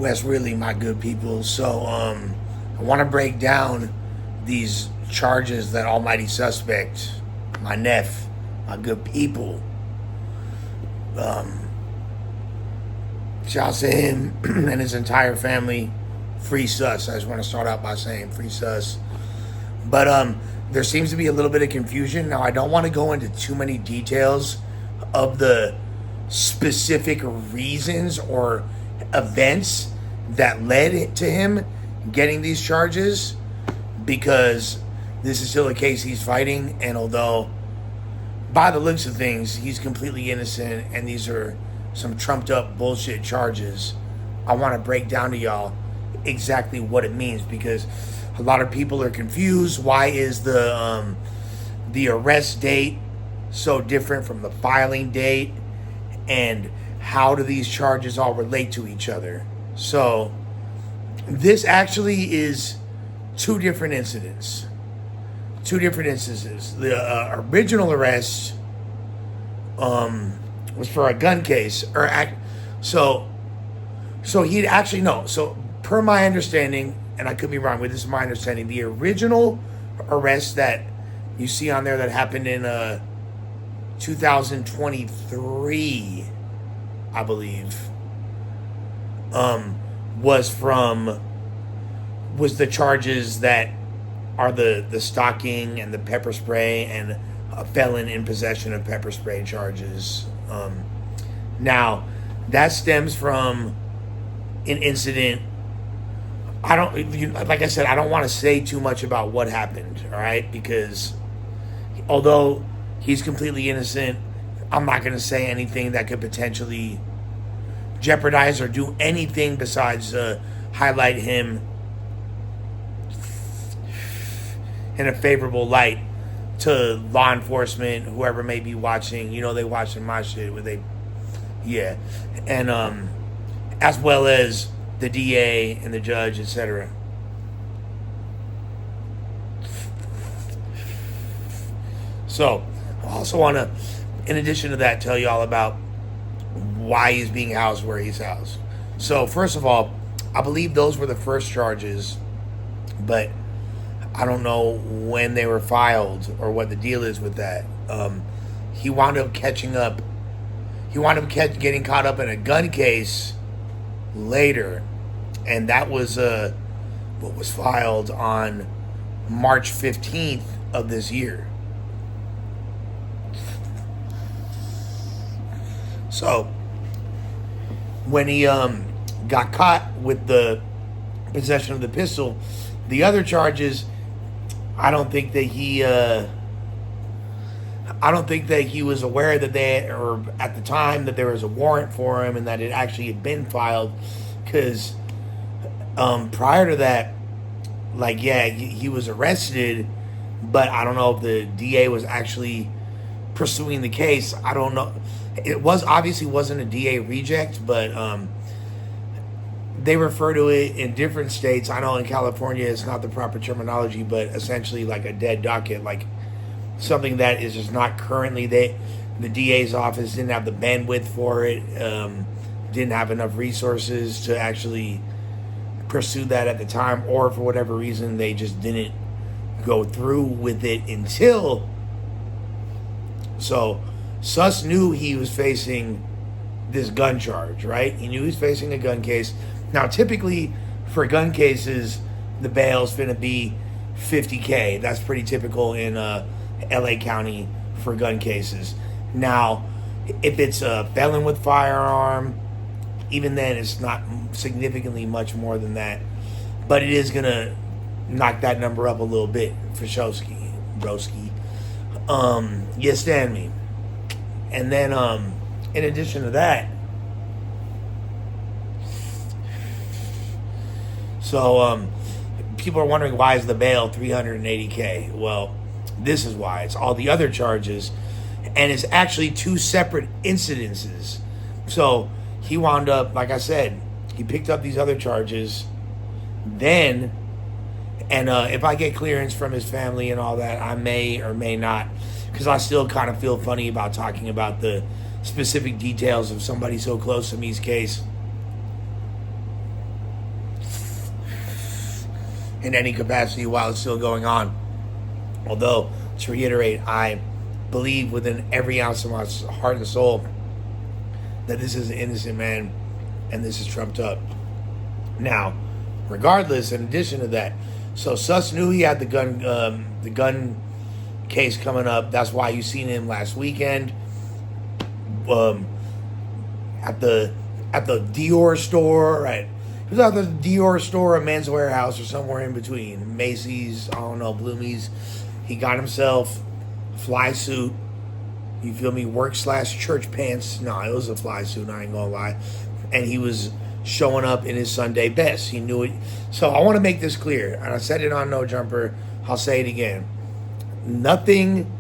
West really, my good people. So I want to break down these charges that Almighty Suspect, my nephew, my good people. Shouts to him and his entire family. Free sus. I just want to start out by saying free sus. But there seems to be a little bit of confusion. Now, I don't want to go into too many details of the specific reasons or events that led to him getting these charges, because this is still a case he's fighting, and although by the looks of things he's completely innocent and these are some trumped up bullshit charges, I want to break down to y'all exactly what it means, because a lot of people are confused. Why is the arrest date so different from the filing date, and how do these charges all relate to each other? So this actually is two different incidents. Two different instances. The original arrest was for a gun case, so he'd actually no. So per my understanding, and I could be wrong, but this is my understanding, the original arrest that you see on there that happened in 2023, I believe, was the charges that are the stalking and the pepper spray and a felon in possession of pepper spray charges. Now, that stems from an incident. Like I said, I don't want to say too much about what happened, all right? Because although he's completely innocent, I'm not going to say anything that could potentially jeopardize or do anything besides highlight him in a favorable light to law enforcement, whoever may be watching. You know, they watching my shit and as well as the DA and the judge, etc. So I also want to, in addition to that, tell you all about why he's being housed where he's housed. So first of all, I believe those were the first charges, but I don't know when they were filed or what the deal is with that. He wound up getting caught up in a gun case later, and that was what was filed on March 15th of this year. So when he got caught with the possession of the pistol, the other charges, I don't think that he was aware that or at the time that there was a warrant for him and that it actually had been filed, because prior to that, he was arrested, but I don't know if the DA was actually pursuing the case. I don't know. It obviously wasn't a DA reject, but they refer to it in different states. I know in California it's not the proper terminology, but essentially like a dead docket, like something that is just not currently the DA's office didn't have the bandwidth for it, didn't have enough resources to actually pursue that at the time, or for whatever reason they just didn't go through with it until. So Sus knew he was facing this gun charge, right? He knew he was facing a gun case. Now, typically for gun cases, the bail's going to be $50K. That's pretty typical in LA County for gun cases. Now, if it's a felon with firearm, even then it's not significantly much more than that. But it is going to knock that number up a little bit for Showski, broski. You stand me. And then, in addition to that, so people are wondering, why is the bail $380K? Well, this is why. It's all the other charges, and it's actually two separate incidences. So he wound up, like I said, he picked up these other charges, then, and if I get clearance from his family and all that, I may or may not, because I still kind of feel funny about talking about the specific details of somebody so close to me's case. in any capacity while it's still going on. Although, to reiterate, I believe within every ounce of my heart and soul that this is an innocent man and this is trumped up. Now, regardless, in addition to that, so Suss knew he had the gun case coming up. That's why you seen him last weekend at the Dior store. Right, he was at the Dior store, a Men's Warehouse, or somewhere in between. Macy's, I don't know, Bloomies. He got himself a fly suit. You feel me? Work/church pants. No, it was a fly suit. I ain't gonna lie. And he was showing up in his Sunday best. He knew it. So I want to make this clear, and I said it on No Jumper. I'll say it again. Nothing,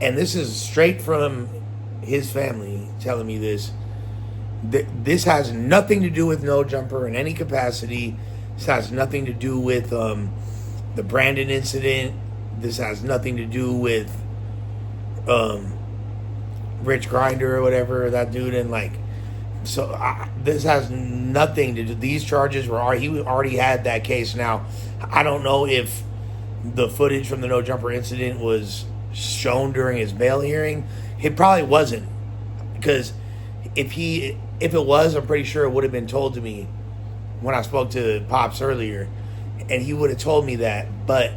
and this is straight from his family telling me this. This has nothing to do with No Jumper in any capacity. This has nothing to do with the Brandon incident. This has nothing to do with Rich Grinder or whatever, that dude. And like, so this has nothing to do. These charges were he already had that case. Now, I don't know if the footage from the No Jumper incident was shown during his bail hearing. It probably wasn't, because if it was, I'm pretty sure it would have been told to me when I spoke to Pops earlier, and he would have told me that. But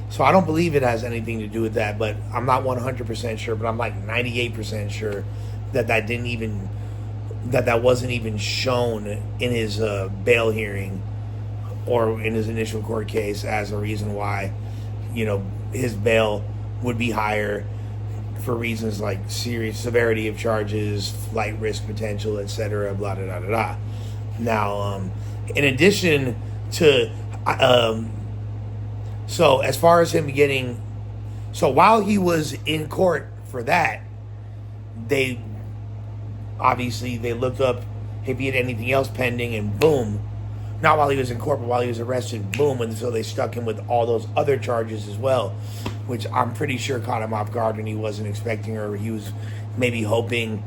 so I don't believe it has anything to do with that, but I'm not 100% sure, but I'm like 98% sure that that wasn't even shown in his bail hearing or in his initial court case as a reason why, his bail would be higher for reasons like serious severity of charges, flight risk potential, etc., blah, blah, blah, blah, blah. Now, in addition to, so as far as him so while he was in court for that, they looked up if he had anything else pending, and boom, not while he was in court, but while he was arrested, boom, and so they stuck him with all those other charges as well, which I'm pretty sure caught him off guard and he wasn't expecting, or he was maybe hoping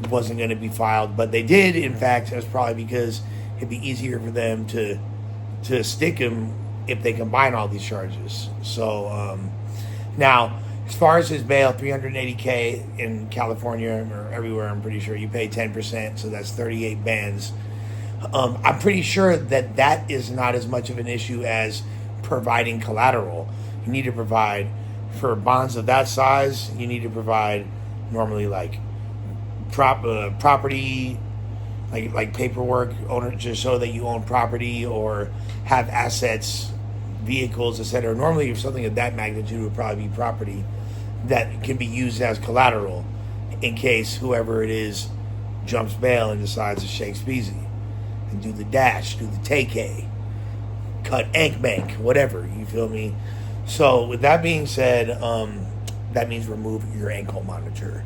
wasn't going to be filed. But they did, in fact. It was probably because it'd be easier for them to stick him if they combine all these charges. So now, as far as his bail, $380K in California or everywhere, I'm pretty sure you pay 10%, so that's 38 bands. I'm pretty sure that is not as much of an issue as providing collateral. You need to provide, for bonds of that size, you need to provide normally like property, like paperwork, owner, just so that you own property or have assets, vehicles, etc. Normally, if something of that magnitude would probably be property that can be used as collateral in case whoever it is jumps bail and decides to shake Speezy and do the dash, do the take, cut Ank Bank, whatever, you feel me? So with that being said, that means remove your ankle monitor.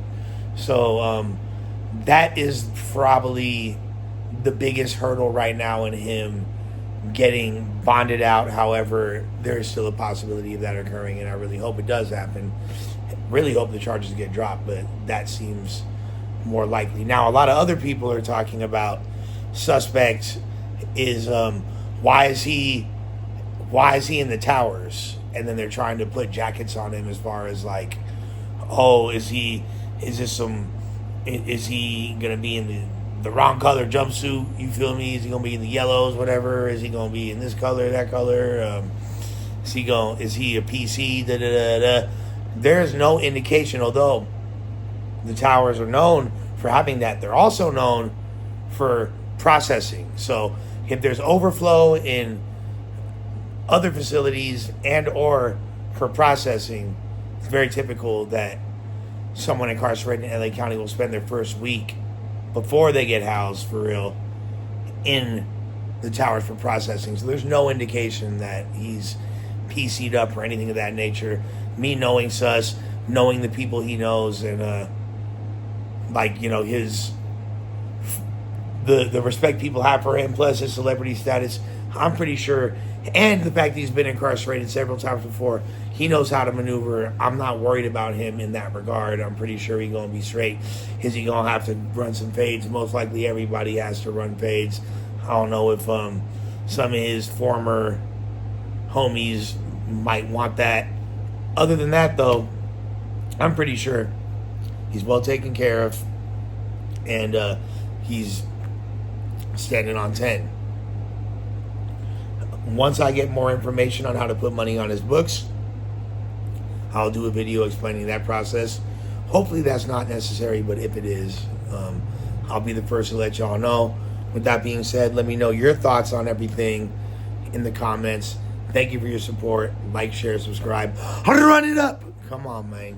So that is probably the biggest hurdle right now in him getting bonded out. However, there is still a possibility of that occurring, and I really hope it does happen. Really hope the charges get dropped, but that seems more likely. Now, a lot of other people are talking about suspect is why is he in the towers? And then they're trying to put jackets on him as far as like, oh, is he gonna be in the wrong color jumpsuit? You feel me? Is he gonna be in the yellows, whatever? Is he gonna be in this color, that color? Is he a PC? Da da da da. There's no indication, although the towers are known for having that. They're also known for processing. So if there's overflow in other facilities and or for processing, it's very typical that someone incarcerated in LA County will spend their first week before they get housed for real in the towers for processing. So there's no indication that he's PC'd up or anything of that nature. Me knowing Suss, knowing the people he knows, and his the respect people have for him, plus his celebrity status, I'm pretty sure, and the fact that he's been incarcerated several times before, he knows how to maneuver. I'm not worried about him in that regard. I'm pretty sure he's going to be straight. Is he going to have to run some fades? Most likely everybody has to run fades. I don't know if some of his former homies might want that. Other than that, though, I'm pretty sure he's well taken care of, and he's standing on 10. Once I get more information on how to put money on his books, I'll do a video explaining that process. Hopefully that's not necessary, but if it is, I'll be the first to let y'all know. With that being said, let me know your thoughts on everything in the comments. Thank you for your support. Like, share, subscribe. Run it up. Come on, man.